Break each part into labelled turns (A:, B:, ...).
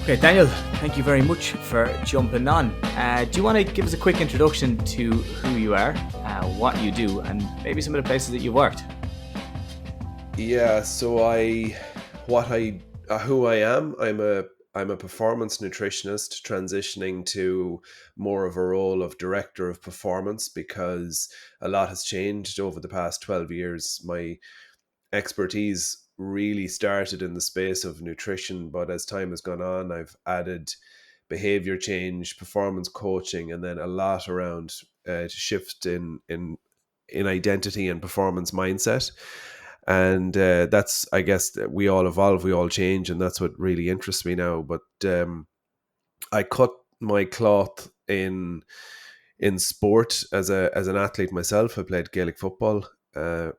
A: Okay, Daniel, thank you very much for jumping on. Do you want to give us a quick introduction to who you are, what you do, and maybe some of the places that you've worked?
B: Yeah, so who I am, I'm a performance nutritionist transitioning to more of a role of director of performance because a lot has changed over the past 12 years. My expertise really started in the space of nutrition, but as time has gone on, I've added behavior change, performance coaching, and then a lot around shift in identity and performance mindset. And that's, I guess, that we all evolve, we all change, and that's what really interests me now. But I cut my cloth in sport as an athlete myself. I played Gaelic football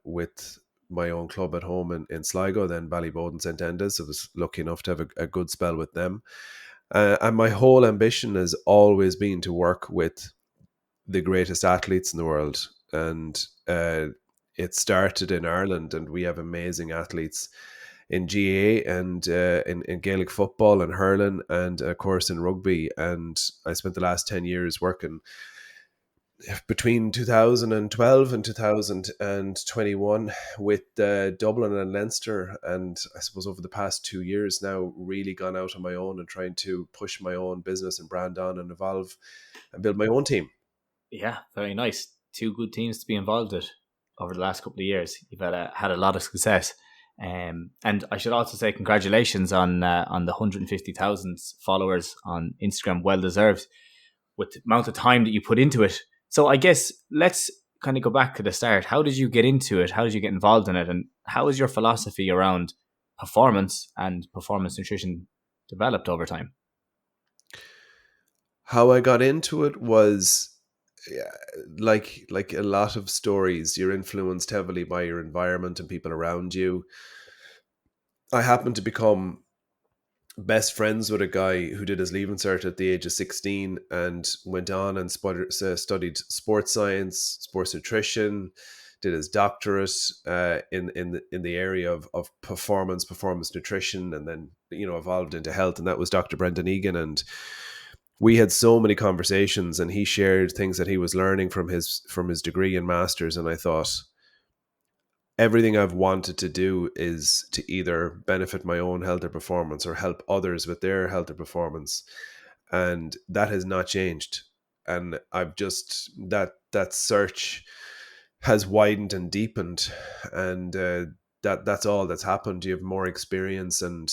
B: with my own club at home in Sligo, then Ballybowden St Enda's. I was lucky enough to have a good spell with them. And my whole ambition has always been to work with the greatest athletes in the world. And it started in Ireland, and we have amazing athletes in GAA and in Gaelic football and hurling, and of course in rugby. And I spent the last 10 years working between 2012 and 2021 with Dublin and Leinster. And I suppose over the past 2 years now, really gone out on my own and trying to push my own business and brand on and evolve and build my own team.
A: Yeah, very nice. Two good teams to be involved with over the last couple of years. You've had a lot of success. And I should also say congratulations on the 150,000 followers on Instagram. Well deserved with the amount of time that you put into it. So I guess let's kind of go back to the start. How did you get into it? How did you get involved in it? And how is your philosophy around performance and performance nutrition developed over time?
B: How I got into it was, yeah, like a lot of stories, you're influenced heavily by your environment and people around you. I happened to become best friends with a guy who did his leaving cert at the age of 16 and went on and studied sports science, sports nutrition, did his doctorate in the area of performance nutrition, and then evolved into health. And that was Dr. Brendan Egan. And we had so many conversations, and he shared things that he was learning from his degree and masters. And I thought, everything I've wanted to do is to either benefit my own health or performance or help others with their health or performance. And that has not changed. And I've just, that search has widened and deepened. And that's all that's happened. You have more experience, and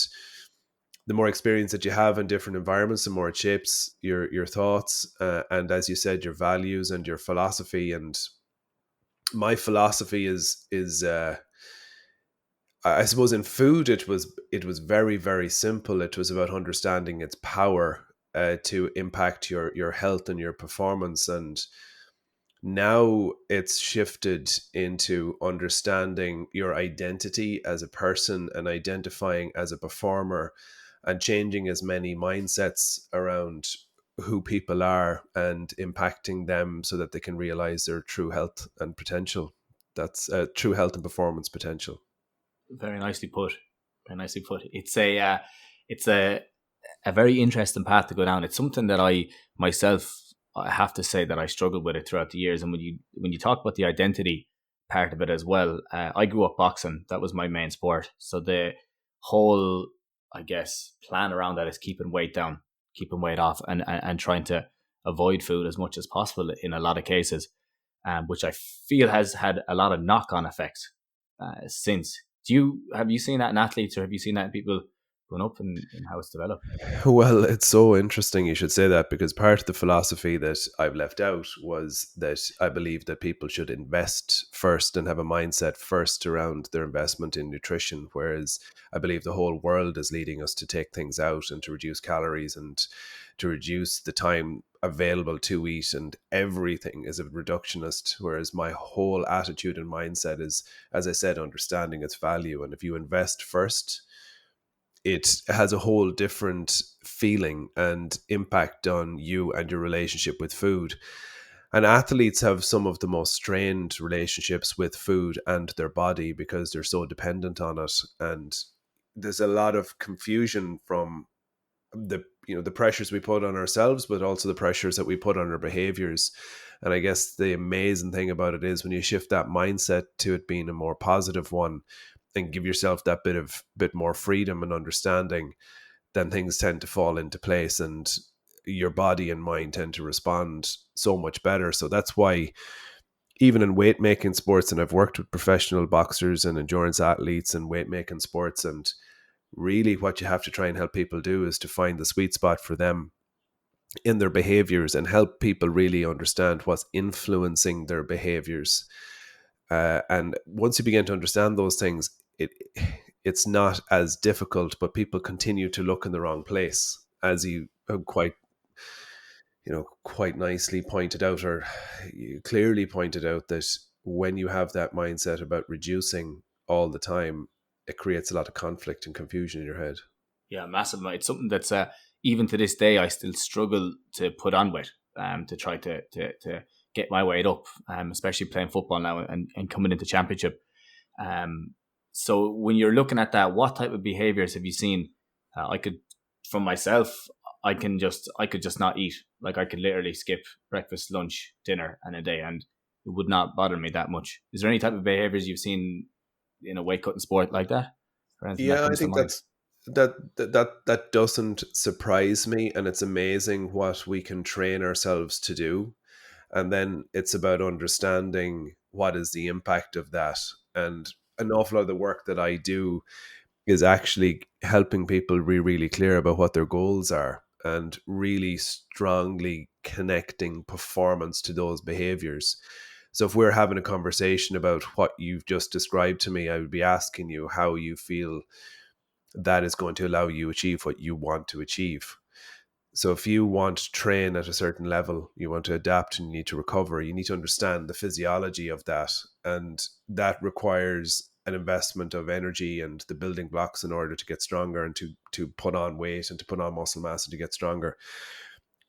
B: the more experience that you have in different environments, the more it shapes your thoughts, and, as you said, your values and your philosophy. And my philosophy is I suppose in food it was very, very simple. It was about understanding its power to impact your health and your performance. And now it's shifted into understanding your identity as a person and identifying as a performer, and changing as many mindsets around who people are and impacting them so that they can realize their true health and potential. That's true health and performance potential.
A: Very nicely put. Very nicely put. It's a very interesting path to go down. It's something that I myself, I have to say that I struggled with it throughout the years. And when you talk about the identity part of it as well, I grew up boxing. That was my main sport. So the whole, I guess, plan around that is keeping weight down, keeping weight off, and trying to avoid food as much as possible in a lot of cases, which I feel has had a lot of knock on effects since. Have you seen that in athletes, or have you seen that in people growing up, and how it's developed?
B: Well, it's so interesting you should say that, because part of the philosophy that I've left out was that I believe that people should invest first and have a mindset first around their investment in nutrition, whereas I believe the whole world is leading us to take things out and to reduce calories and to reduce the time available to eat, and everything is a reductionist, whereas my whole attitude and mindset is, as I said, understanding its value. And if you invest first, it has a whole different feeling and impact on you and your relationship with food. And athletes have some of the most strained relationships with food and their body because they're so dependent on it. And there's a lot of confusion from the pressures we put on ourselves, but also the pressures that we put on our behaviors. And I guess the amazing thing about it is when you shift that mindset to it being a more positive one and give yourself that bit more freedom and understanding, then things tend to fall into place and your body and mind tend to respond so much better. So that's why even in weight making sports, and I've worked with professional boxers and endurance athletes and weight making sports, and really what you have to try and help people do is to find the sweet spot for them in their behaviors and help people really understand what's influencing their behaviors. And once you begin to understand those things, it's not as difficult, but people continue to look in the wrong place, as you quite nicely pointed out, or you clearly pointed out, that when you have that mindset about reducing all the time, it creates a lot of conflict and confusion in your head.
A: Yeah, massive. It's something that's even to this day I still struggle to put on with, to try to get my weight up, especially playing football now and coming into championship. So when you're looking at that, what type of behaviors have you seen? I could, from myself, I could just not eat. Like I could literally skip breakfast, lunch, dinner, and a day, and it would not bother me that much. Is there any type of behaviors you've seen in a weight cutting sport like that, or anything that
B: Yeah, I
A: comes to
B: think
A: mind?
B: that doesn't surprise me, and it's amazing what we can train ourselves to do. And then it's about understanding what is the impact of that. And an awful lot of the work that I do is actually helping people be really clear about what their goals are and really strongly connecting performance to those behaviors. So if we're having a conversation about what you've just described to me, I would be asking you how you feel that is going to allow you achieve what you want to achieve. So if you want to train at a certain level, you want to adapt and you need to recover, you need to understand the physiology of that. And that requires an investment of energy and the building blocks in order to get stronger and to put on weight and to put on muscle mass and to get stronger.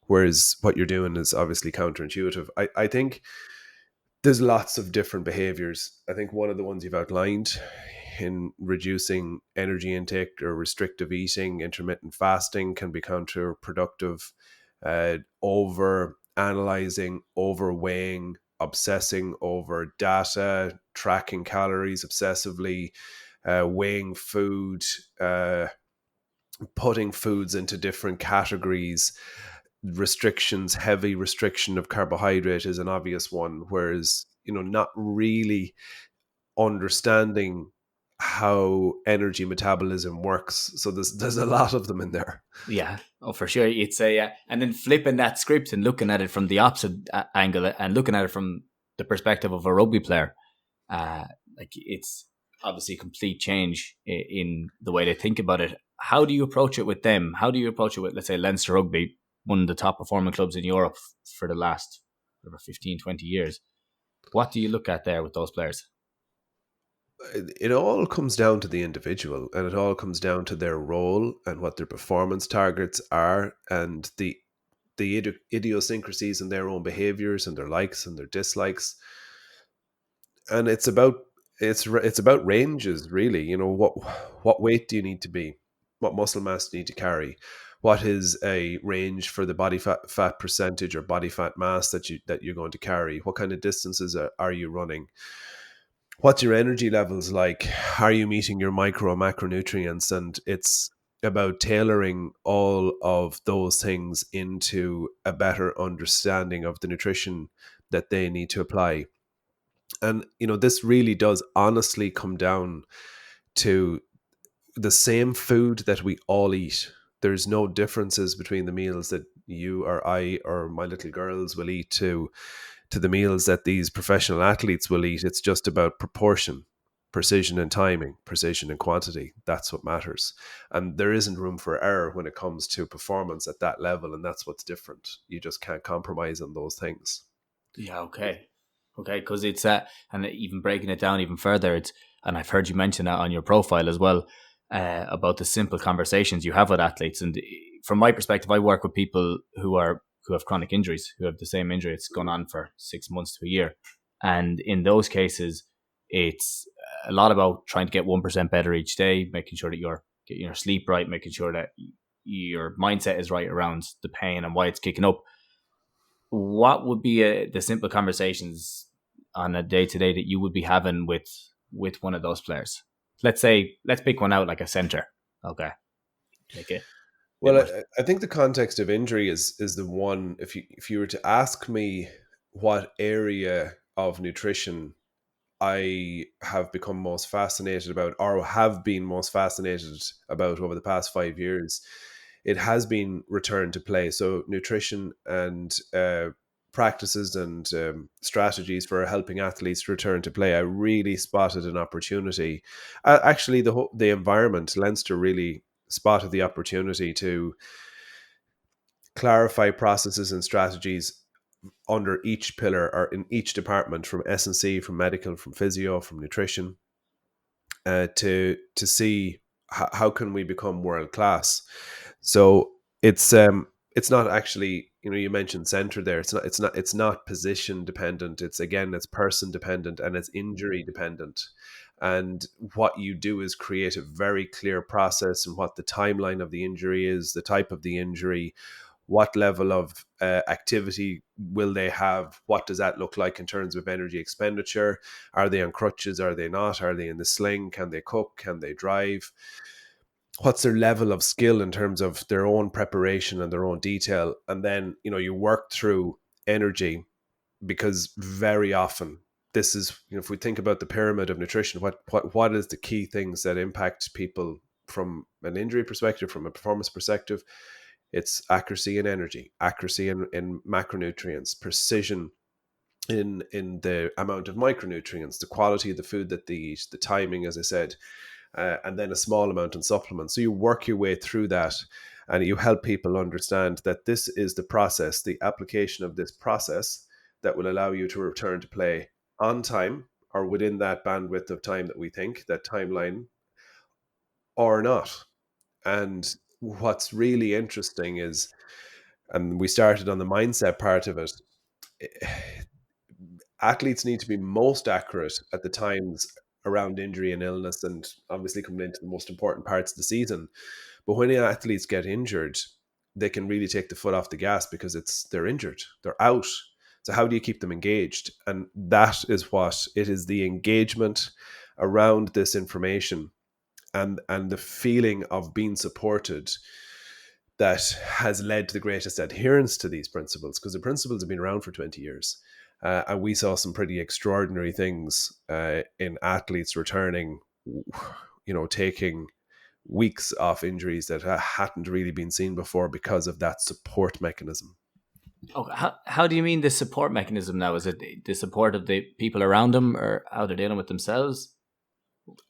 B: Whereas what you're doing is obviously counterintuitive. I think there's lots of different behaviors. I think one of the ones you've outlined in reducing energy intake or restrictive eating, intermittent fasting can be counterproductive. Over analyzing, overweighing, obsessing over data, tracking calories obsessively, weighing food, putting foods into different categories. Restrictions, heavy restriction of carbohydrate is an obvious one, whereas not really understanding how energy metabolism works. So there's a lot of them in there.
A: Yeah, oh, for sure. It's a and then flipping that script and looking at it from the opposite angle and looking at it from the perspective of a rugby player. Uh, like it's obviously a complete change in the way they think about it. How do you approach it with them? How do you approach it with, let's say, Leinster Rugby, one of the top performing clubs in Europe for the last over 15, 20 years? What do you look at there with those players?
B: It all comes down to the individual, and it all comes down to their role and what their performance targets are, and the idiosyncrasies in their own behaviors and their likes and their dislikes. And it's about ranges, really. What weight do you need to be? What muscle mass do you need to carry? What is a range for the body fat percentage or body fat mass that you're going to carry? What kind of distances are you running? What's your energy levels like? Are you meeting your micro and macronutrients? And it's about tailoring all of those things into a better understanding of the nutrition that they need to apply. And this really does honestly come down to the same food that we all eat. There's no differences between the meals that you or I or my little girls will eat to the meals that these professional athletes will eat. It's just about proportion, precision and timing, precision and quantity. That's what matters. And there isn't room for error when it comes to performance at that level. And that's what's different. You just can't compromise on those things.
A: Yeah, okay, because it's and even breaking it down even further, it's, and I've heard you mention that on your profile as well, about the simple conversations you have with athletes. And from my perspective, I work with people who have chronic injuries, who have the same injury. It's gone on for 6 months to a year, and in those cases, it's a lot about trying to get 1% better each day, making sure that you're getting your sleep right, making sure that your mindset is right around the pain and why it's kicking up, what would be the simple conversations on a day to day that you would be having with one of those players? Let's pick one out, like a center. Okay, make it a bit
B: Well,
A: more.
B: I think the context of injury is the one. If you were to ask me what area of nutrition I have become most fascinated about, or have been most fascinated about over the past 5 years, it has been return to play. So nutrition and practices and strategies for helping athletes return to play. I really spotted an opportunity. Actually, the environment, Leinster really spotted the opportunity to clarify processes and strategies under each pillar or in each department, from S&C, from medical, from physio, from nutrition, to see how can we become world class. So it's not actually, you mentioned center there. It's not position dependent. It's person dependent, and it's injury dependent. And what you do is create a very clear process and what the timeline of the injury is, the type of the injury, what level of activity will they have, what does that look like in terms of energy expenditure, are they on crutches, are they not, are they in the sling, can they cook, can they drive, what's their level of skill in terms of their own preparation and their own detail. And then you work through energy, because very often this is, if we think about the pyramid of nutrition, what is the key things that impact people from an injury perspective, from a performance perspective? It's accuracy in energy, accuracy in macronutrients, precision in the amount of micronutrients, the quality of the food that they eat, the timing, as I said, and then a small amount in supplements. So you work your way through that, and you help people understand that this is the process, the application of this process that will allow you to return to play on time, or within that bandwidth of time that we think, that timeline, or not. And what's really interesting is, and we started on the mindset part of it, athletes need to be most accurate at the times around injury and illness, and obviously coming into the most important parts of the season. But when the athletes get injured, they can really take the foot off the gas, because they're injured, they're out. So how do you keep them engaged? And that is what it is, the engagement around this information, and the feeling of being supported, that has led to the greatest adherence to these principles, because the principles have been around for 20 years. And we saw some pretty extraordinary things in athletes returning, taking weeks off injuries that hadn't really been seen before, because of that support mechanism.
A: Oh, how do you mean the support mechanism now? Is it the support of the people around them, or how they're dealing with themselves?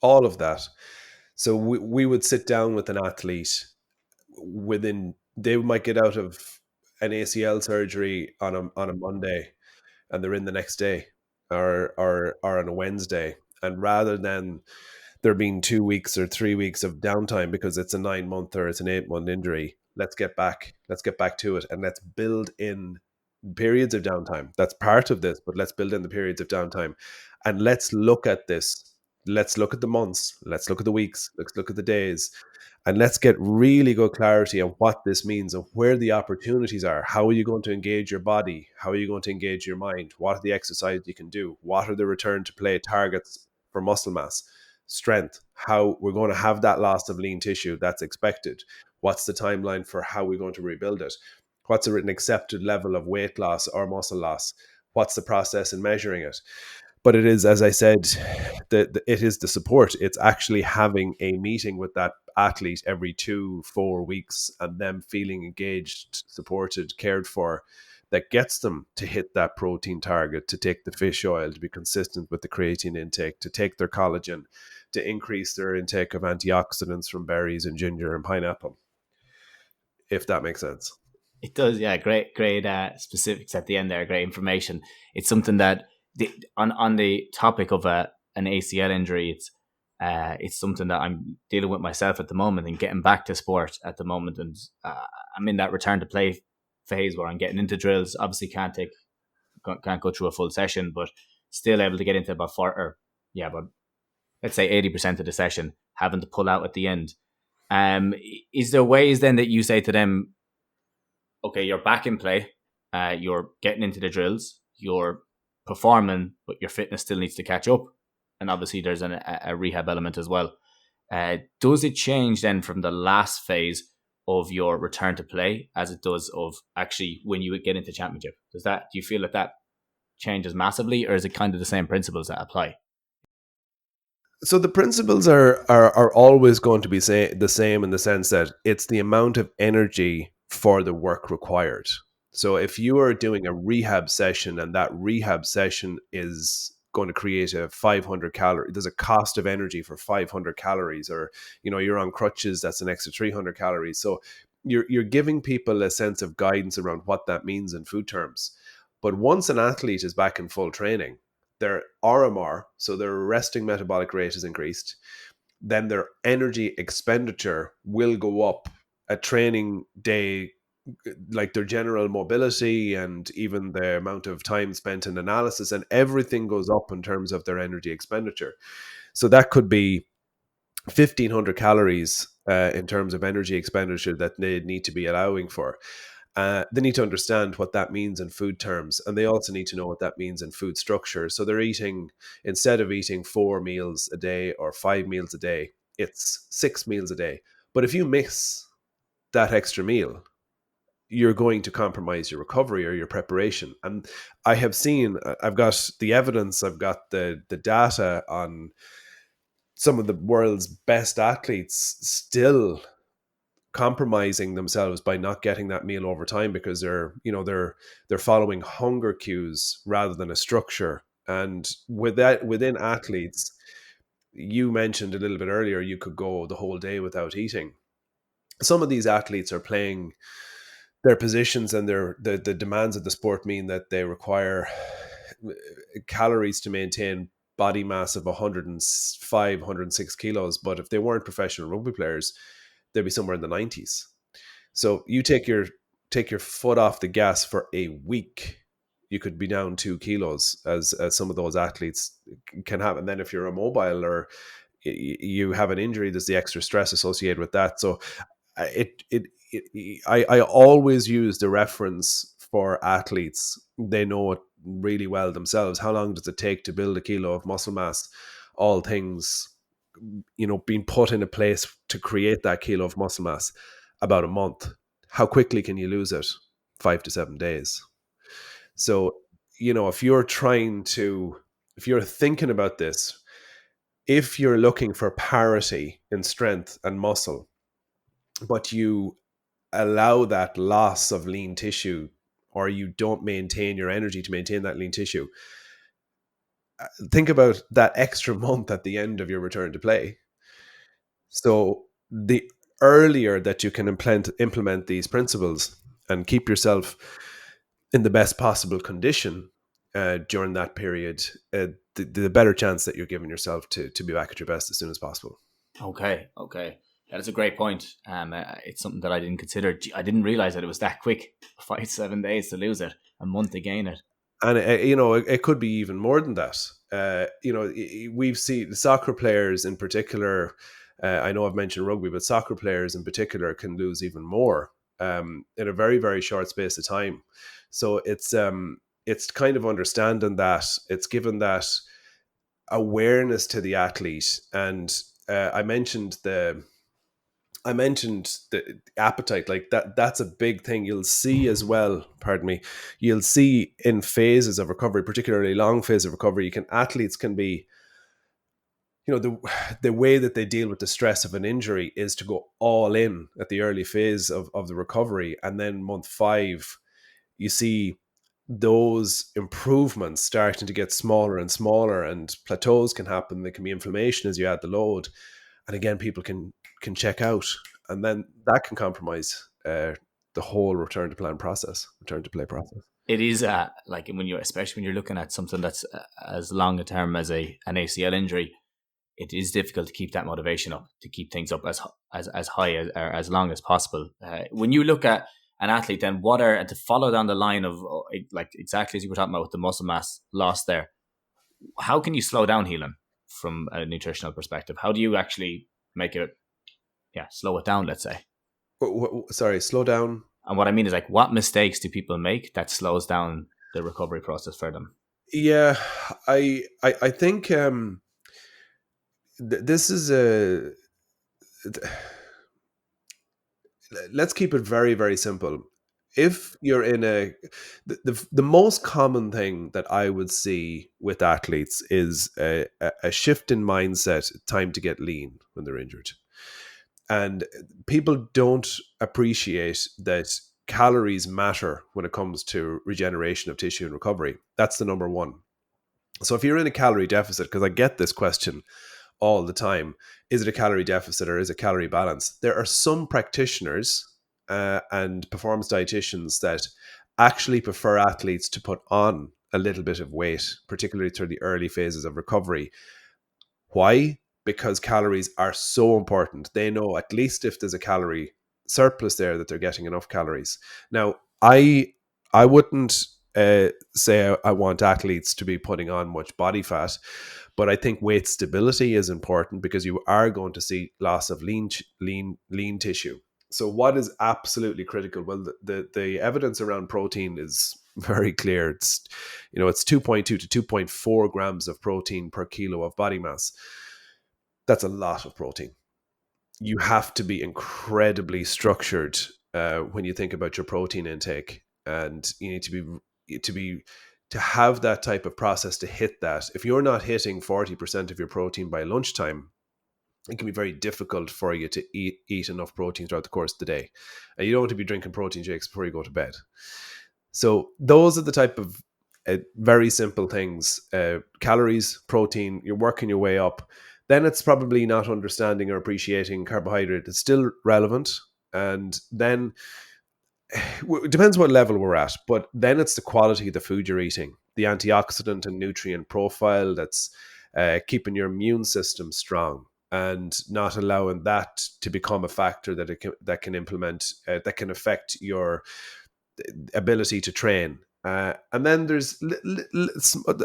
B: All of that. So we would sit down with an athlete, they might get out of an ACL surgery on a Monday, and they're in the next day, or on a Wednesday. And rather than there being 2 weeks or 3 weeks of downtime because it's a 9 month or it's an 8 month injury, let's get back to it, and let's build in periods of downtime. That's part of this, but let's build in the periods of downtime, and let's look at this. Let's look at the months, let's look at the weeks, let's look at the days, and let's get really good clarity on what this means and where the opportunities are. How are you going to engage your body? How are you going to engage your mind? What are the exercises you can do? What are the return to play targets for muscle mass, strength? How we're going to have that loss of lean tissue that's expected? What's the timeline for how we're going to rebuild it? What's an accepted level of weight loss or muscle loss? What's the process in measuring it? But it is, as I said, it is the support. It's actually having a meeting with that athlete every 2-4 weeks, and them feeling engaged, supported, cared for, that gets them to hit that protein target, to take the fish oil, to be consistent with the creatine intake, to take their collagen, to increase their intake of antioxidants from berries and ginger and pineapple, if that makes sense.
A: It does, yeah. Great specifics at the end there. Great information. It's something that on the topic of an ACL injury, it's something that I'm dealing with myself at the moment, and getting back to sport at the moment. And I'm in that return to play phase where I'm getting into drills. Obviously, can't go through a full session, but still able to get into about let's say 80% of the session, having to pull out at the end. Is there ways then that you say to them, okay, you're back in play, you're getting into the drills, you're performing, but your fitness still needs to catch up, and obviously there's a rehab element as well. Does it change then from the last phase of your return to play as it does of actually when you get into championship? Do you feel that changes massively, or is it kind of the same principles that apply?
B: So the principles are always going to be the same in the sense that it's the amount of energy for the work required. So if you are doing a rehab session and that rehab session is going to create a 500 calorie, there's a cost of energy for 500 calories, or you're on crutches, that's an extra 300 calories. So you're giving people a sense of guidance around what that means in food terms. But once an athlete is back in full training, their RMR, so their resting metabolic rate, is increased, then their energy expenditure will go up. A training day, like their general mobility and even the amount of time spent in analysis, and everything goes up in terms of their energy expenditure. So that could be 1,500 calories in terms of energy expenditure that they need to be allowing for. They need to understand what that means in food terms, and they also need to know what that means in food structure. So they're eating, instead of eating 4 meals a day or 5 meals a day, it's 6 meals a day. But if you miss that extra meal, you're going to compromise your recovery or your preparation. And I have seen, I've got the evidence, I've got the data on some of the world's best athletes still compromising themselves by not getting that meal over time, because they're following hunger cues rather than a structure. And with that, within athletes, you mentioned a little bit earlier, you could go the whole day without eating. Some of these athletes are playing their positions, and the demands of the sport mean that they require calories to maintain body mass of 105, 106 kilos. But if they weren't professional rugby players, they'd be somewhere in the 90s. So you take your foot off the gas for a week, you could be down 2 kilos, as some of those athletes can have. And then if you're immobile or you have an injury, there's the extra stress associated with that. So I always use the reference for athletes. They know it really well themselves. How long does it take to build a kilo of muscle mass? All things, being put in a place to create that kilo of muscle mass, about a month. How quickly can you lose it? 5 to 7 days. So, if you're thinking about this, if you're looking for parity in strength and muscle, but you allow that loss of lean tissue, or you don't maintain your energy to maintain that lean tissue, think about that extra month at the end of your return to play. So the earlier that you can implement these principles and keep yourself in the best possible condition during that period, the better chance that you're giving yourself to be back at your best as soon as possible.
A: Okay. That's a great point. It's something that I didn't consider. I didn't realize that it was that quick. 5 to 7 days to lose it, a month to gain it.
B: And it could be even more than that. We've seen soccer players in particular. I know I've mentioned rugby, but soccer players in particular can lose even more in a very, very short space of time. So it's kind of understanding that, it's given that awareness to the athlete. And I mentioned the appetite, like that's a big thing. You'll see as well, pardon me, you'll see in phases of recovery, particularly long phase of recovery, athletes can be, the way that they deal with the stress of an injury is to go all in at the early phase of the recovery. And then month 5, you see those improvements starting to get smaller and smaller, and plateaus can happen. There can be inflammation as you add the load. And again, people can check out, and then that can compromise the whole return to play process.
A: It is like especially when you're looking at something that's as long a term as an ACL injury, it is difficult to keep that motivation up, to keep things up as high or as long as possible. When you look at an athlete, then to follow down the line of like exactly as you were talking about with the muscle mass loss there, how can you slow down healing from a nutritional perspective? How do you actually make it slow it down, let's say.
B: Sorry, slow down.
A: And what I mean is, like, what mistakes do people make that slows down the recovery process for them?
B: Yeah, I think this is a. Let's keep it very, very simple. If you're in the most common thing that I would see with athletes is a shift in mindset, time to get lean when they're injured. And people don't appreciate that calories matter when it comes to regeneration of tissue and recovery. That's the number one. So if you're in a calorie deficit, because I get this question all the time, is it a calorie deficit or is it calorie balance? There are some practitioners and performance dietitians that actually prefer athletes to put on a little bit of weight, particularly through the early phases of recovery. Why? Because calories are so important. They know at least if there's a calorie surplus there that they're getting enough calories. Now, I wouldn't say I want athletes to be putting on much body fat, but I think weight stability is important because you are going to see loss of lean tissue. So, what is absolutely critical? Well, the evidence around protein is very clear. It's 2.2 to 2.4 grams of protein per kilo of body mass. That's a lot of protein. You have to be incredibly structured when you think about your protein intake, and you need to have that type of process to hit that. If you're not hitting 40% of your protein by lunchtime, it can be very difficult for you to eat enough protein throughout the course of the day. And you don't want to be drinking protein shakes before you go to bed. So those are the type of very simple things. Calories, protein, you're working your way up. Then it's probably not understanding or appreciating carbohydrate. It's still relevant. And then it depends what level we're at, but then it's the quality of the food you're eating, the antioxidant and nutrient profile that's keeping your immune system strong and not allowing that to become a factor that can affect your ability to train. And then there's,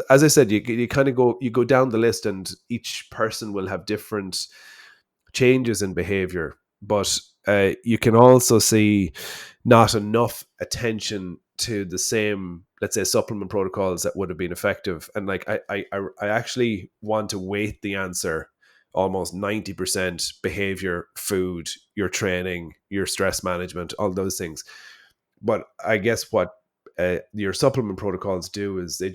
B: as I said, you kind of go down the list, and each person will have different changes in behavior. But you can also see not enough attention to the same, let's say, supplement protocols that would have been effective. And like I actually want to weight the answer almost 90% behavior, food, your training, your stress management, all those things. But I guess what your supplement protocols do is they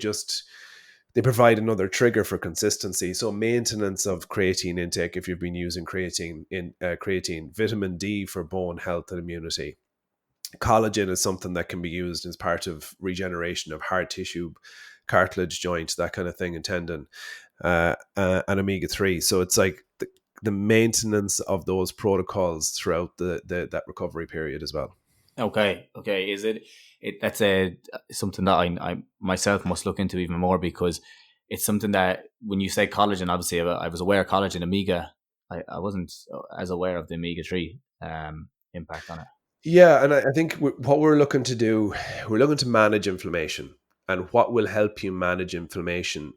B: provide another trigger for consistency. So maintenance of creatine intake, if you've been using creatine, vitamin D for bone health and immunity. Collagen is something that can be used as part of regeneration of hard tissue, cartilage, joints, that kind of thing, and tendon, and omega-3. So it's like the maintenance of those protocols throughout that recovery period as well.
A: Okay. Is it that's a something that I myself must look into even more, because it's something that when you say collagen, obviously I was aware of collagen, omega. I wasn't as aware of the omega-3 impact on it.
B: Yeah, and I think what we're looking to do, we're looking to manage inflammation, and what will help you manage inflammation.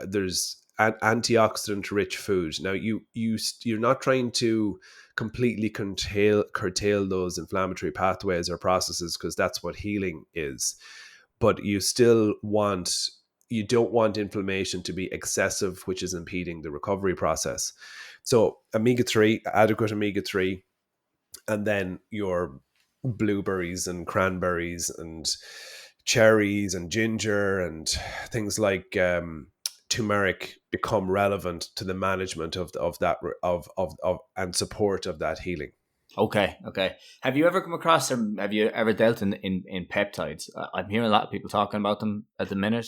B: There's antioxidant-rich food. Now, you're not trying to completely curtail those inflammatory pathways or processes, because that's what healing is. But you don't want inflammation to be excessive, which is impeding the recovery process. So adequate omega-3, and then your blueberries and cranberries and cherries and ginger and things like turmeric become relevant to the management of that of and support of that healing.
A: Okay. Have you ever come across, or have you ever dealt in peptides? I'm hearing a lot of people talking about them at the minute.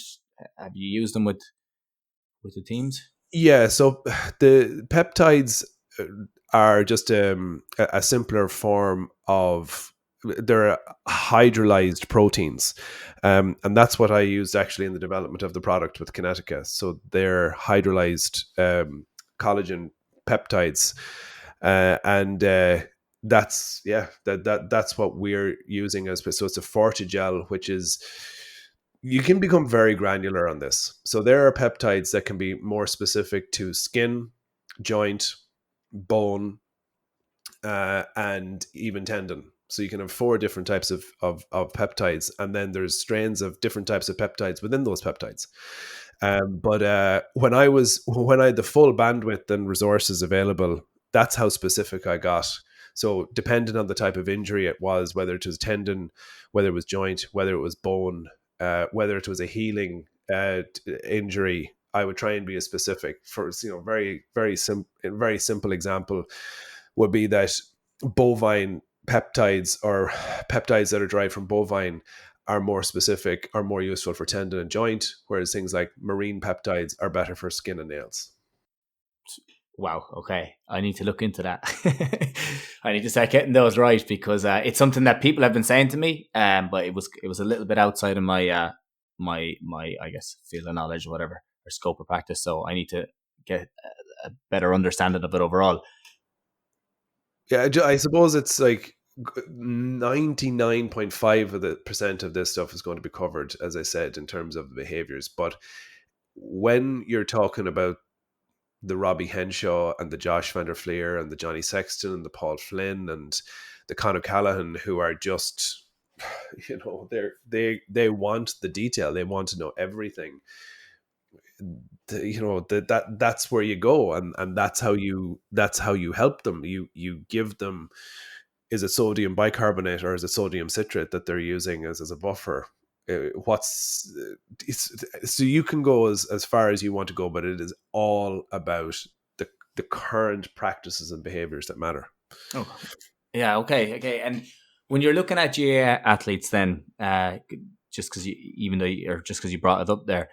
A: Have you used them with the teams?
B: Yeah, so the peptides are just a simpler form of, they're hydrolyzed proteins, and that's what I used actually in the development of the product with Kinetica. So they're hydrolyzed collagen peptides, and that's what we're using as. So it's a Fortigel, which is, you can become very granular on this. So there are peptides that can be more specific to skin, joint, bone, and even tendon. So you can have 4 different types of peptides, and then there's strains of different types of peptides within those peptides. But when I had the full bandwidth and resources available, that's how specific I got. So depending on the type of injury it was, whether it was tendon, whether it was joint, whether it was bone, whether it was a healing injury, I would try and be as specific. For very simple example would be that bovine peptides, or peptides that are derived from bovine, are more specific, are more useful for tendon and joint, whereas things like marine peptides are better for skin and nails.
A: Wow. Okay. I need to look into that. I need to start getting those right, because it's something that people have been saying to me. But it was a little bit outside of my I guess field of knowledge or whatever, or scope of practice. So I need to get a better understanding of it overall.
B: Yeah, I suppose it's like 99.5% of this stuff is going to be covered, as I said, in terms of the behaviors. But when you're talking about the Robbie Henshaw and the Josh Van der Fleer and the Johnny Sexton and the Paul Flynn and the Conor Callaghan, who are just, they want the detail. They want to know everything. That's where you go, and that's how you help them. You give them, is it sodium bicarbonate or is it sodium citrate that they're using as a buffer? So you can go as far as you want to go, but it is all about the current practices and behaviors that matter.
A: Oh, yeah. Okay. And when you're looking at GAA athletes, then just because you brought it up there,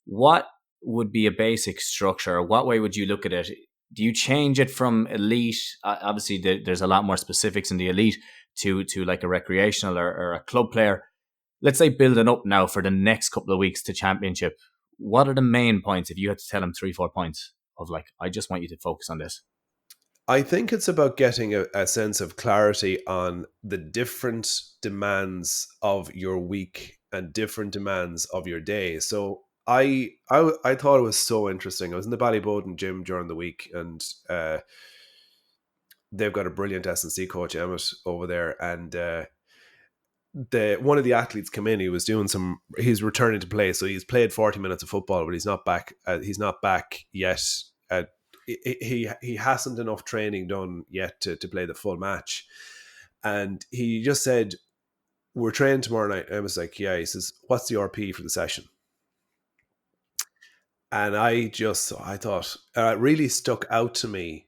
A: what would be a basic structure? What way would you look at it? Do you change it from elite? Obviously, there's a lot more specifics in the elite to like a recreational or a club player. Let's say building up now for the next couple of weeks to championship. What are the main points if you had to tell them 3-4 points of like, I just want you to focus on this?
B: I think it's about getting a sense of clarity on the different demands of your week and different demands of your day. So I thought it was so interesting. I was in the Ballyboden gym during the week, and they've got a brilliant S&C coach, Emmett, over there, and one of the athletes come in. He's returning to play, so he's played 40 minutes of football, but he's not back. He's not back yet. He hasn't enough training done yet to play the full match, and he just said, "We're training tomorrow night." And I was like, "Yeah." He says, "What's the RP for the session?" And I thought it really stuck out to me,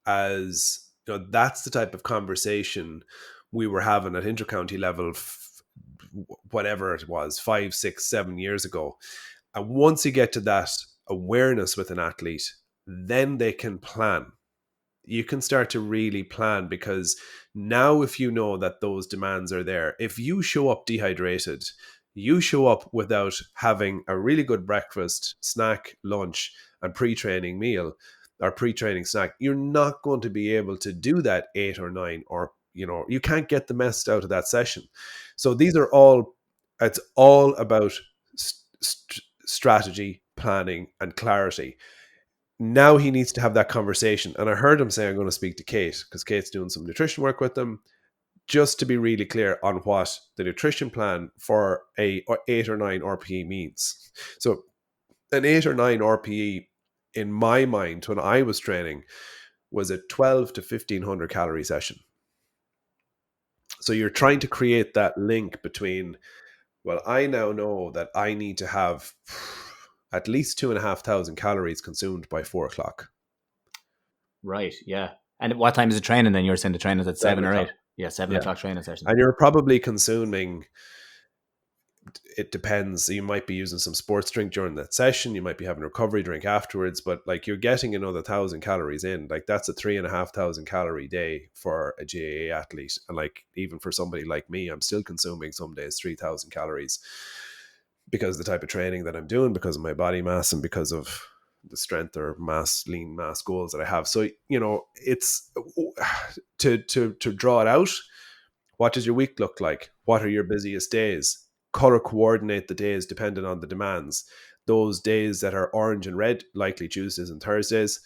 B: as that's the type of conversation we were having at intercounty level, whatever it was, 5, 6, 7 years ago. And once you get to that awareness with an athlete, then they can plan. You can start to really plan, because now if you know that those demands are there, if you show up dehydrated, you show up without having a really good breakfast, snack, lunch, and pre-training meal or pre-training snack, you're not going to be able to do that 8 or 9, or you can't get the best out of that session. So it's all about strategy, planning, and clarity. Now he needs to have that conversation. And I heard him say, I'm going to speak to Kate, because Kate's doing some nutrition work with them, just to be really clear on what the nutrition plan for a 8 or 9 RPE means. So an 8 or 9 RPE, in my mind, when I was training, was a 12 to 1500 calorie session. So you're trying to create that link between, well, I now know that I need to have at least 2,500 calories consumed by 4 o'clock.
A: Right. Yeah. And what time is the training then? You're saying the training's at 7 or 8? Yeah, 7 o'clock training session.
B: And you're probably consuming, it depends. You might be using some sports drink during that session. You might be having a recovery drink afterwards, but like you're getting another 1,000 calories in. Like that's a 3,500 calorie day for a GAA athlete. And like, even for somebody like me, I'm still consuming some days 3,000 calories, because of the type of training that I'm doing, because of my body mass, and because of the strength or lean mass goals that I have. So, it's to draw it out. What does your week look like? What are your busiest days? Color coordinate the days depending on the demands. Those days that are orange and red, likely Tuesdays and Thursdays,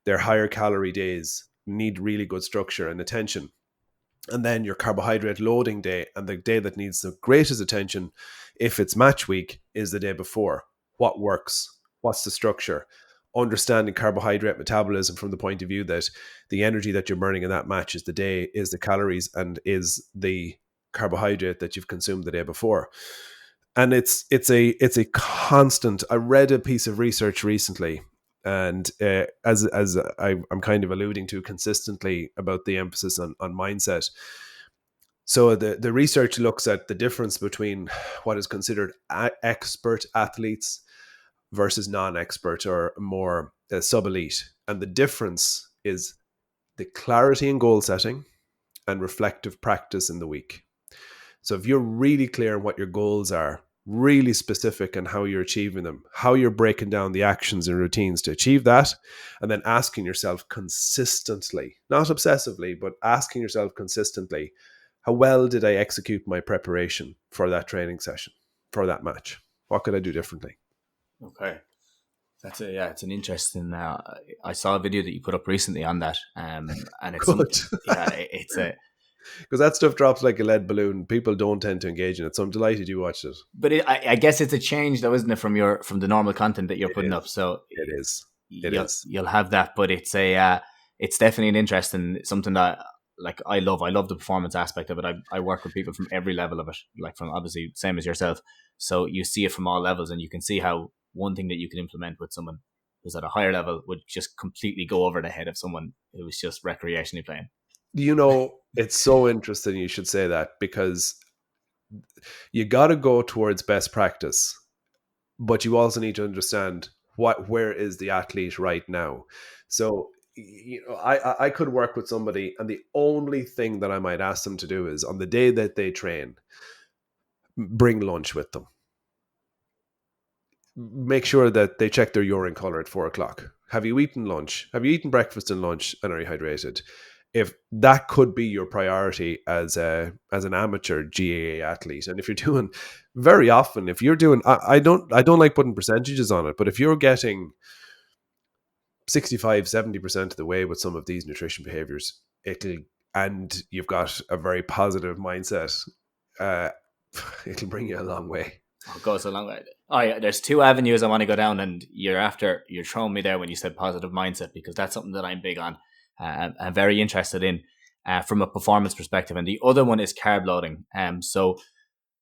B: they're higher calorie days. need really good structure and attention. And then your carbohydrate loading day, and the day that needs the greatest attention, if it's match week, is the day before. What works? What's the structure? Understanding carbohydrate metabolism from the point of view that the energy that you're burning in that match is the calories, and is the carbohydrate that you've consumed the day before. And it's a constant. I read a piece of research recently, and I'm kind of alluding to consistently, about the emphasis on mindset. So the research looks at the difference between what is considered expert athletes versus non-expert, or more sub-elite. And the difference is the clarity in goal setting and reflective practice in the week. So if you're really clear on what your goals are, really specific on how you're achieving them, how you're breaking down the actions and routines to achieve that, and then asking yourself consistently, not obsessively, but asking yourself consistently, how well did I execute my preparation for that training session, for that match? What could I do differently?
A: Okay. It's an interesting. I saw a video that you put up recently on that, and it's
B: Good.
A: it's a.
B: Because that stuff drops like a lead balloon. People don't tend to engage in it, so I'm delighted you watched it.
A: But I guess it's a change, though, isn't it, from the normal content that you're putting up? So
B: It is.
A: You'll have that, but it's it's definitely an interesting something that, like, I love. I love the performance aspect of it. I work with people from every level of it, like from obviously same as yourself. So you see it from all levels, and you can see how one thing that you can implement with someone who's at a higher level would just completely go over the head of someone who was just recreationally playing.
B: It's so interesting you should say that, because you got to go towards best practice, but you also need to understand where is the athlete right now. So I could work with somebody, and the only thing that I might ask them to do is, on the day that they train, bring lunch with them. Make sure that they check their urine color at 4 o'clock. Have you eaten lunch? Have you eaten breakfast and lunch, and are you hydrated? If that could be your priority as an amateur GAA athlete, and if you're doing, very often, if you're doing, I don't like putting percentages on it, but if you're getting 65-70% of the way with some of these nutrition behaviors, and you've got a very positive mindset, it'll bring you a long way.
A: Oh, it goes a long way. Oh yeah, there's two avenues I want to go down, and you're throwing me there when you said positive mindset, because that's something that I'm big on. I'm very interested in from a performance perspective, and the other one is carb loading. So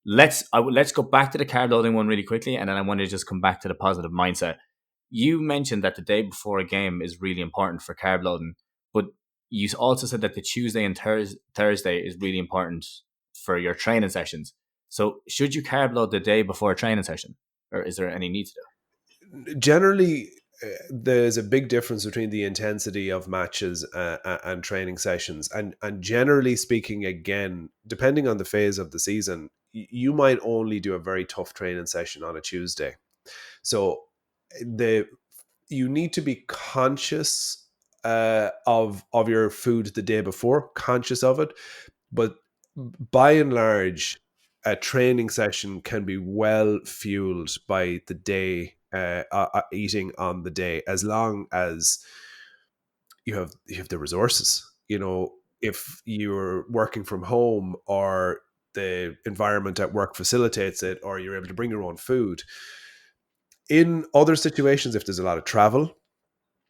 A: let's go back to the carb loading one really quickly, and then I want to just come back to the positive mindset. You mentioned that the day before a game is really important for carb loading, but you also said that the Tuesday and Thursday is really important for your training sessions. So should you carb load the day before a training session, or is there any need to do?
B: Generally, there's a big difference between the intensity of matches and training sessions, and generally speaking, again, depending on the phase of the season, you might only do a very tough training session on a Tuesday. So you need to be conscious of your food the day before, conscious of it, but by and large, a training session can be well fueled by the day, eating on the day, as long as you have the resources. If you're working from home, or the environment at work facilitates it, or you're able to bring your own food. In other situations, if there's a lot of travel,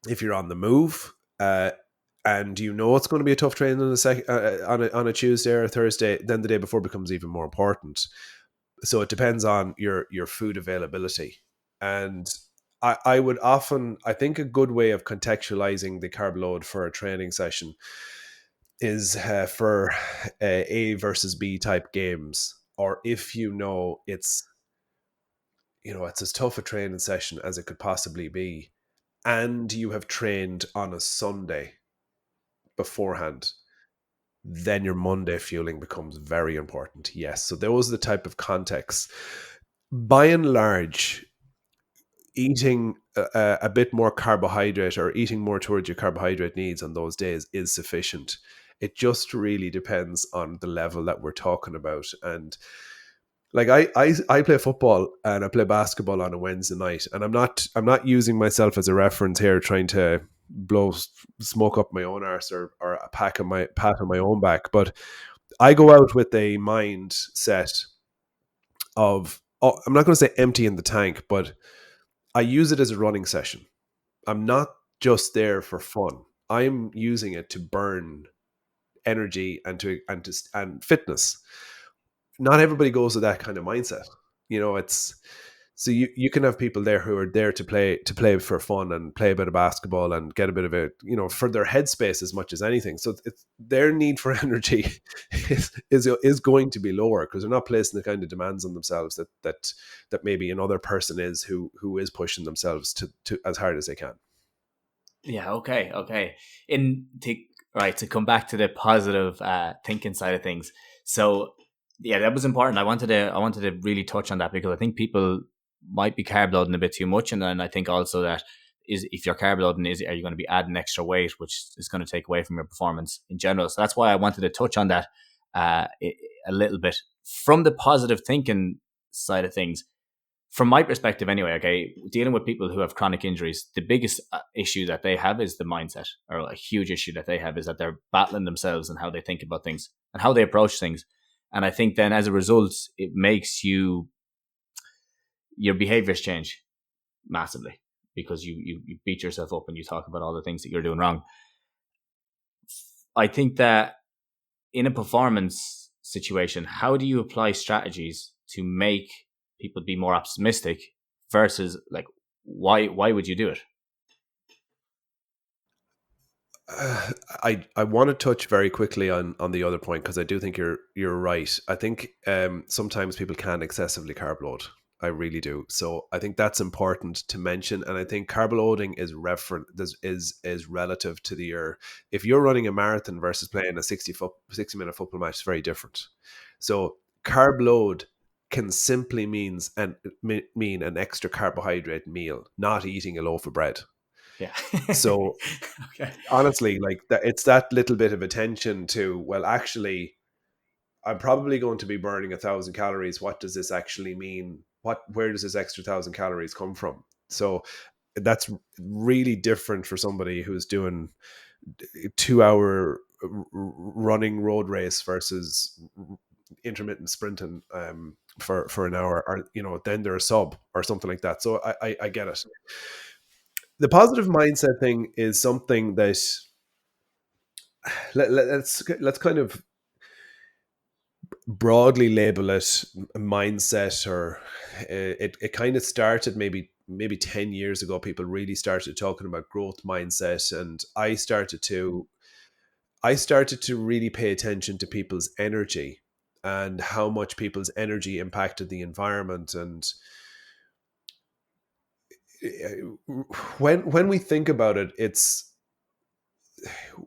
B: if you're on the move, and it's going to be a tough training on a Tuesday or a Thursday, then the day before becomes even more important. So it depends on your food availability. And I think a good way of contextualizing the carb load for a training session is for A versus B type games, or if it's as tough a training session as it could possibly be, and you have trained on a Sunday beforehand, then your Monday fueling becomes very important. Yes. So those are the type of contexts. By and large, eating a bit more carbohydrate, or eating more towards your carbohydrate needs on those days, is sufficient. It just really depends on the level that we're talking about. And like I play football and I play basketball on a Wednesday night, and I'm not using myself as a reference here, trying to blow smoke up my own arse, or a pat on my own back. But I go out with a mindset of, oh, I'm not going to say empty in the tank, but I use it as a running session. I'm not just there for fun. I'm using it to burn energy and fitness. Not everybody goes with that kind of mindset. It's so you can have people there who are there to play for fun and play a bit of basketball and get a bit of it, for their headspace as much as anything. So it's their need for energy is going to be lower because they're not placing the kind of demands on themselves that maybe another person is who is pushing themselves to as hard as they can.
A: Yeah. Okay. To come back to the positive thinking side of things. So yeah, that was important. I wanted to really touch on that because I think people might be carb loading a bit too much, and then I think also that is if you're carb loading, are you going to be adding extra weight, which is going to take away from your performance in general. So that's why I wanted to touch on that a little bit from the positive thinking side of things. From my perspective anyway, okay, dealing with people who have chronic injuries, the biggest issue that they have is the mindset, or a huge issue that they have is that they're battling themselves and how they think about things and how they approach things. And I think then as a result, it makes your behaviors change massively because you beat yourself up and you talk about all the things that you're doing wrong. I think that in a performance situation, how do you apply strategies to make people be more optimistic versus like why would you do it?
B: I want to touch very quickly on the other point because I do think you're right. I think sometimes people can excessively carb load. I really do. So I think that's important to mention, and I think carb loading is relative to if you're running a marathon versus playing a 60-minute football match, it's very different. So carb load can simply mean an extra carbohydrate meal, not eating a loaf of bread.
A: Yeah.
B: So
A: Okay.
B: honestly, like that, it's that little bit of attention to, well, actually I'm probably going to be burning 1,000 calories. What does this actually mean? Where does this extra 1,000 calories come from? So that's really different for somebody who's doing 2 hour running road race versus intermittent sprinting for an hour, or then they're a sub or something like that. So I get it. The positive mindset thing is something that let's kind of broadly label it a mindset, or it kind of started maybe 10 years ago. People really started talking about growth mindset, and I started to really pay attention to people's energy and how much people's energy impacted the environment. And when we think about it, it's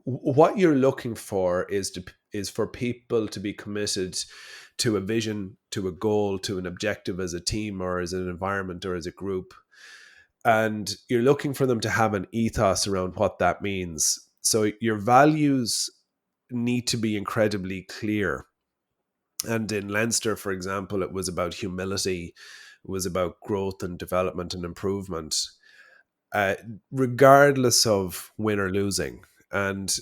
B: what you're looking for is for people to be committed to a vision, to a goal, to an objective as a team or as an environment or as a group. And you're looking for them to have an ethos around what that means. So your values need to be incredibly clear. And in Leinster, for example, it was about humility, it was about growth and development and improvement, uh, regardless of win or losing. And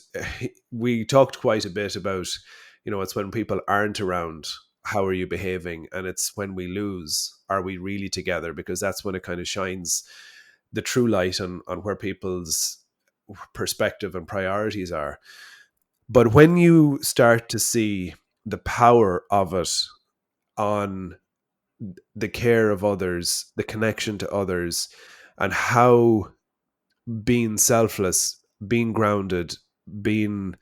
B: we talked quite a bit about, it's when people aren't around, how are you behaving? And it's when we lose, are we really together? Because that's when it kind of shines the true light on where people's perspective and priorities are. But when you start to see the power of it on the care of others, the connection to others, and how being selfless, being grounded, being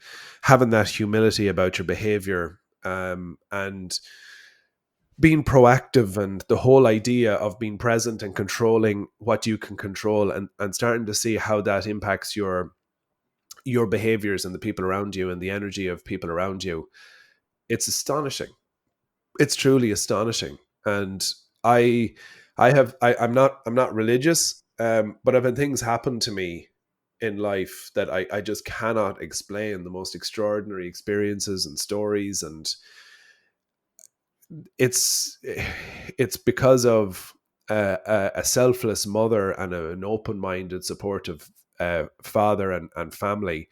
B: having that humility about your behavior, and being proactive, and the whole idea of being present and controlling what you can control, and starting to see how that impacts your behaviors and the people around you and the energy of people around you. It's astonishing. It's truly astonishing. And I I'm not religious, but I've had things happen to me in life that I just cannot explain, the most extraordinary experiences and stories. And it's because of a selfless mother and an open-minded, supportive father and family,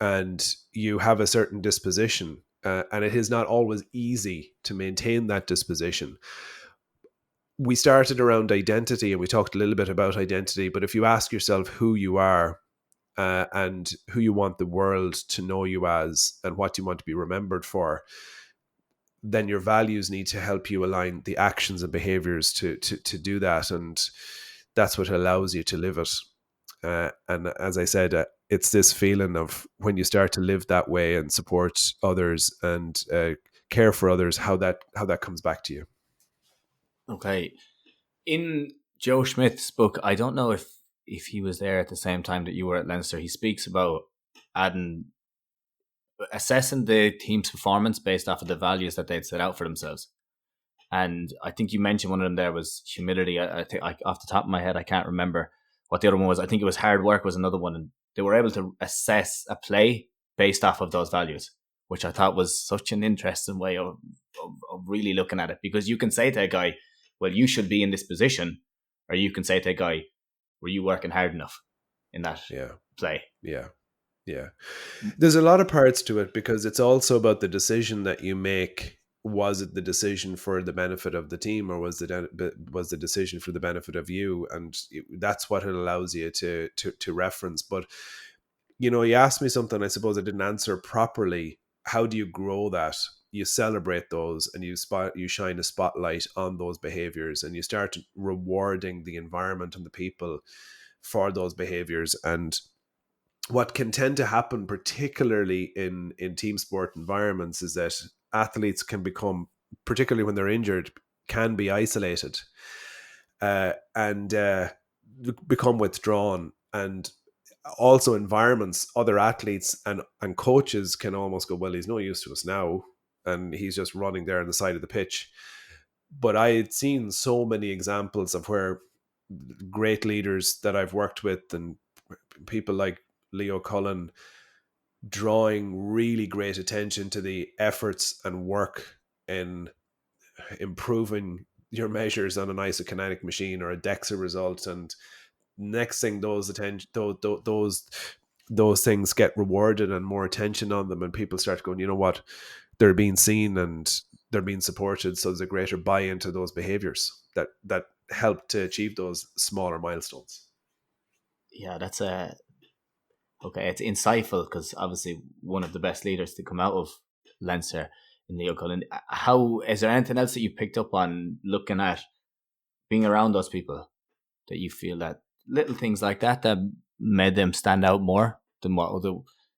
B: and you have a certain disposition, and it is not always easy to maintain that disposition. We started around identity and we talked a little bit about identity, but if you ask yourself who you are, and who you want the world to know you as and what you want to be remembered for, then your values need to help you align the actions and behaviors to do that. And that's what allows you to live it. And as I said, it's this feeling of when you start to live that way and support others and care for others, how that comes back to you.
A: Okay. In Joe Schmidt's book, I don't know if he was there at the same time that you were at Leinster. He speaks about assessing the team's performance based off of the values that they'd set out for themselves. And I think you mentioned one of them there was humility. I think off the top of my head, I can't remember what the other one was. I think it was hard work was another one. And they were able to assess a play based off of those values, which I thought was such an interesting way of really looking at it. Because you can say to a guy, well, you should be in this position. Or you can say to a guy, were you working hard enough in that play?
B: Yeah. There's a lot of parts to it, because it's also about the decision that you make. Was it the decision for the benefit of the team, or was the decision for the benefit of you? And that's what it allows you to reference. But you asked me something I suppose I didn't answer properly. How do you grow that? You celebrate those, and you shine a spotlight on those behaviors, and you start rewarding the environment and the people for those behaviors. And what can tend to happen, particularly in team sport environments, is that athletes can become, particularly when they're injured, can be isolated, and become withdrawn. And also environments, other athletes and coaches can almost go, well, he's no use to us now, and he's just running there on the side of the pitch. But I had seen so many examples of where great leaders that I've worked with, and people like Leo Cullen, drawing really great attention to the efforts and work in improving your measures on an isokinetic machine or a DEXA result. And next thing, those things get rewarded and more attention on them, and people start going, you know what, they're being seen and they're being supported. So there's a greater buy-in to those behaviors that help to achieve those smaller milestones.
A: Yeah, that's okay. It's insightful, because obviously one of the best leaders to come out of Leinster in Leo Cullen. How is there anything else that you picked up on looking at being around those people, that you feel that little things like that made them stand out more than what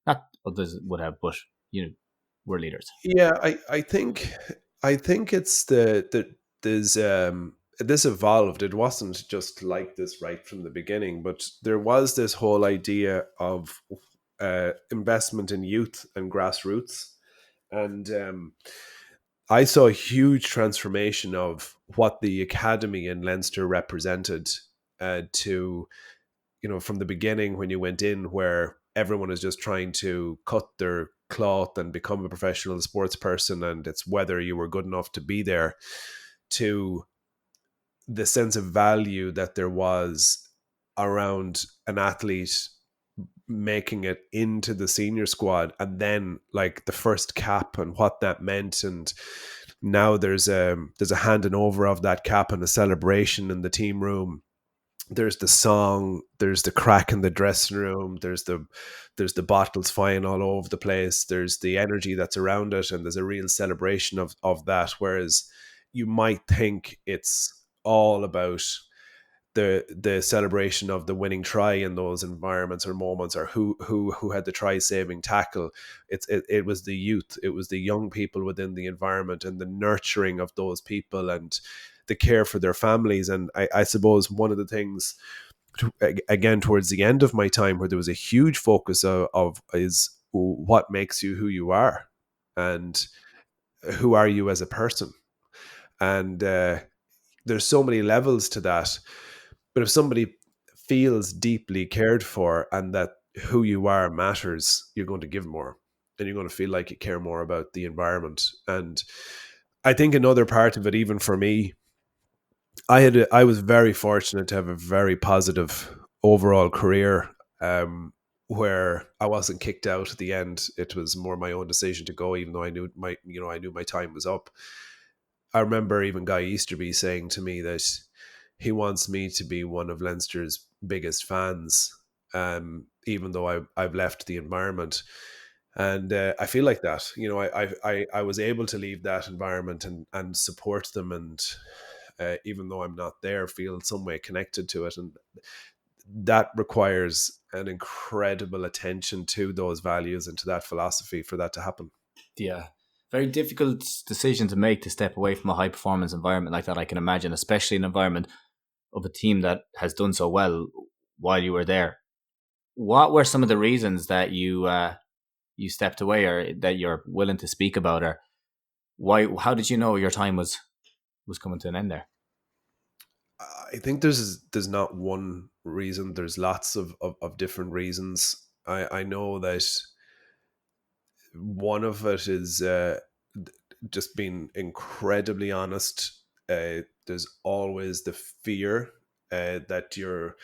A: not others would have, but were leaders?
B: Yeah, I think it's there's this evolved. It wasn't just like this right from the beginning, but there was this whole idea of investment in youth and grassroots. And I saw a huge transformation of what the academy in Leinster represented, to from the beginning, when you went in, where everyone is just trying to cut their cloth and become a professional sports person, and it's whether you were good enough to be there, to the sense of value that there was around an athlete making it into the senior squad, and then like the first cap and what that meant. And now there's a handing over of that cap and a celebration in the team room. There's the song, there's the crack in the dressing room, there's the bottles flying all over the place, there's the energy that's around it, and there's a real celebration of that. Whereas you might think it's all about the celebration of the winning try in those environments or moments, or who had the try saving tackle. It was the youth, it was the young people within the environment, and the nurturing of those people, and the care for their families. And I suppose one of the things, again, towards the end of my time, where there was a huge focus of is what makes you who you are, and who are you as a person. And there's so many levels to that. But if somebody feels deeply cared for, and that who you are matters, you're going to give more, and you're going to feel like you care more about the environment. And I think another part of it, even for me, I was very fortunate to have a very positive overall career. where I wasn't kicked out at the end. It was more my own decision to go, even though I knew my time was up. I remember even Guy Easterby saying to me that he wants me to be one of Leinster's biggest fans, even though I've left the environment. And I feel like that. I was able to leave that environment and support them, and even though I'm not there, feel some way connected to it. And that requires an incredible attention to those values and to that philosophy for that to happen.
A: Yeah. Very difficult decision to make, to step away from a high performance environment like that, I can imagine, especially an environment of a team that has done so well while you were there. What were some of the reasons that you stepped away, or that you're willing to speak about, or why? How did you know your time was coming to an end there?
B: I think there's not one reason. There's lots of different reasons. I know that one of it is just being incredibly honest. There's always the fear that your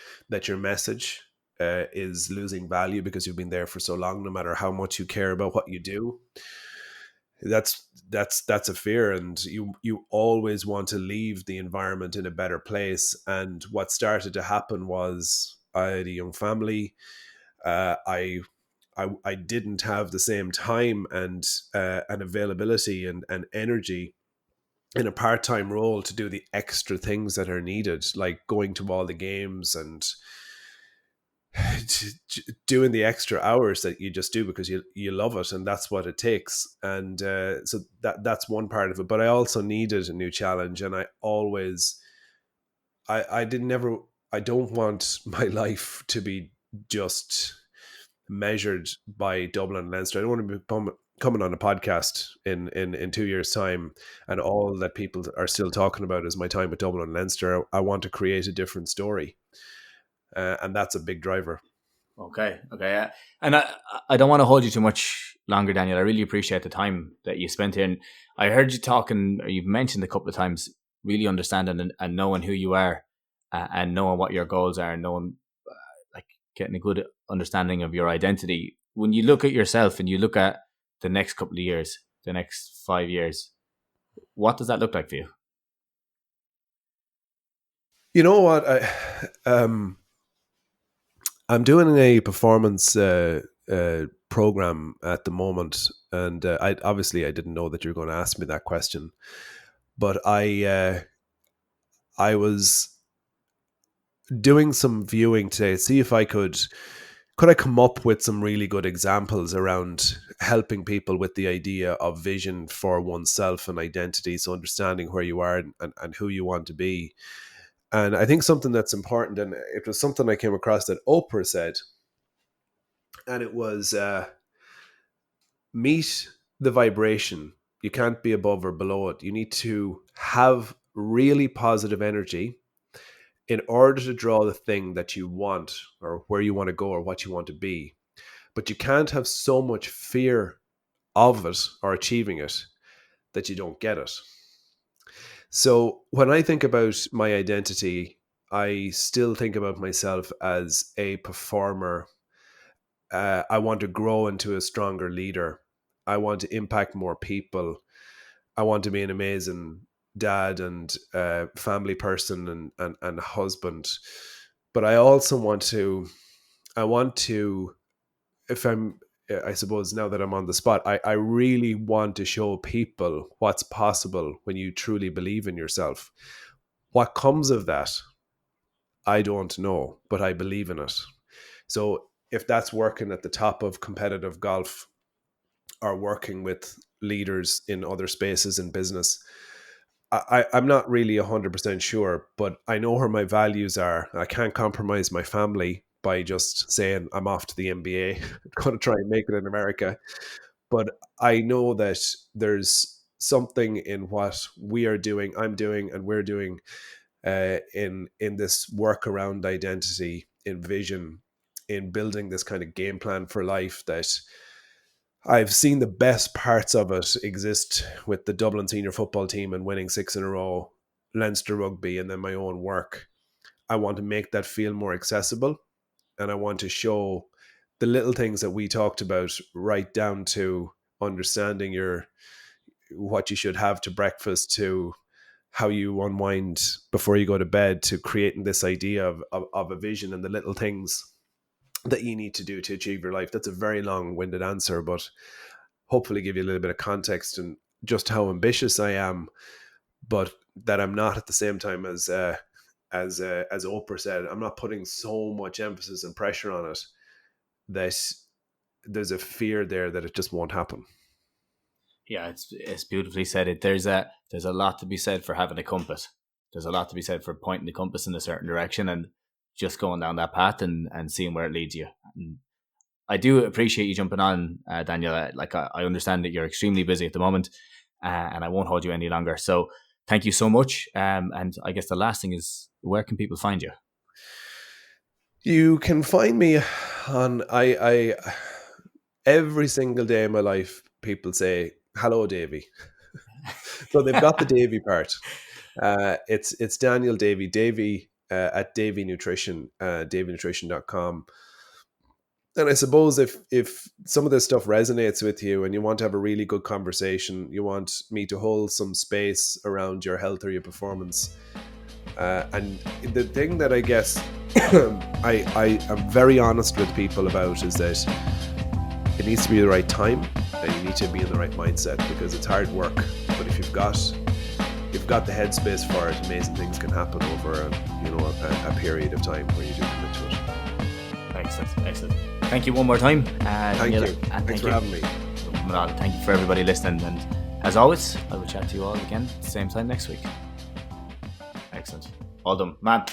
B: message is losing value because you've been there for so long. No matter how much you care about what you do, that's a fear, and you always want to leave the environment in a better place. And what started to happen was I had a young family. I didn't have the same time and availability and energy in a part-time role to do the extra things that are needed, like going to all the games and doing the extra hours that you just do because you love it, and that's what it takes. And so that's one part of it. But I also needed a new challenge, and I didn't never I don't want my life to be just measured by Dublin and Leinster. I don't want to be coming on a podcast in 2 years' time, and all that people are still talking about is my time at Dublin and Leinster. I want to create a different story, and that's a big driver.
A: Okay, okay, and I don't want to hold you too much longer, Daniel. I really appreciate the time that you spent here. And I heard you talking, or you've mentioned a couple of times, really understanding and knowing who you are, and knowing what your goals are, and knowing, like, getting a good understanding of your identity. When you look at yourself and you look at the next couple of years, the next 5 years, what does that look like for you?
B: You know what? I'm doing a performance program at the moment, and I didn't know that you were going to ask me that question, but I was doing some viewing today to see if could I come up with some really good examples around helping people with the idea of vision for oneself and identity, so understanding where you are and who you want to be. And I think something that's important, and it was something I came across that Oprah said, and it was meet the vibration. You can't be above or below it. You need to have really positive energy in order to draw the thing that you want, or where you want to go, or what you want to be. But you can't have so much fear of it or achieving it that you don't get it. So when I think about my identity, I still think about myself as a performer. I want to grow into a stronger leader. I want to impact more people. I want to be an amazing dad and family person and husband. But I also I want to, if I'm, I suppose now that I'm on the spot, I really want to show people what's possible when you truly believe in yourself. What comes of that, I don't know, but I believe in it. So if that's working at the top of competitive golf, or working with leaders in other spaces in business, I'm not really 100% sure, but I know where my values are. I can't compromise my family by just saying I'm off to the NBA. I'm going to try and make it in America. But I know that there's something in what we are doing, I'm doing, and we're doing in this work around identity, in vision, in building this kind of game plan for life that I've seen the best parts of it exist with the Dublin senior football team and winning 6 in a row, Leinster Rugby, and then my own work. I want to make that feel more accessible. and I want to show the little things that we talked about, right down to understanding what you should have to breakfast, to how you unwind before you go to bed, to creating this idea of a vision and the little things that you need to do to achieve your life. That's a very long-winded answer, but hopefully give you a little bit of context and just how ambitious I am, but that I'm not at the same time as Oprah said, I'm not putting so much emphasis and pressure on it that there's a fear there that it just won't happen.
A: Yeah, it's beautifully said. There's a lot to be said for having a compass. There's a lot to be said for pointing the compass in a certain direction and just going down that path and seeing where it leads you. And I do appreciate you jumping on, Daniel. Like I understand that you're extremely busy at the moment, and I won't hold you any longer. So thank you so much. And I guess the last thing is, where can people find you?
B: You can find me on I every single day of my life. People say hello, Davey. So they've got the Davey part. It's Daniel Davey. Davey at Davey Nutrition, daveynutrition.com. And I suppose if some of this stuff resonates with you and you want to have a really good conversation, you want me to hold some space around your health or your performance. And the thing that I guess I am very honest with people about is that it needs to be the right time and you need to be in the right mindset, because it's hard work. But if you've got the headspace for it, amazing things can happen over a period of time where you do commit to it.
A: Excellent. Thank you one more time.
B: Thank you. Thanks for having me.
A: Thank you for everybody listening. And as always, I will chat to you all again same time next week. Excellent. Well done, man.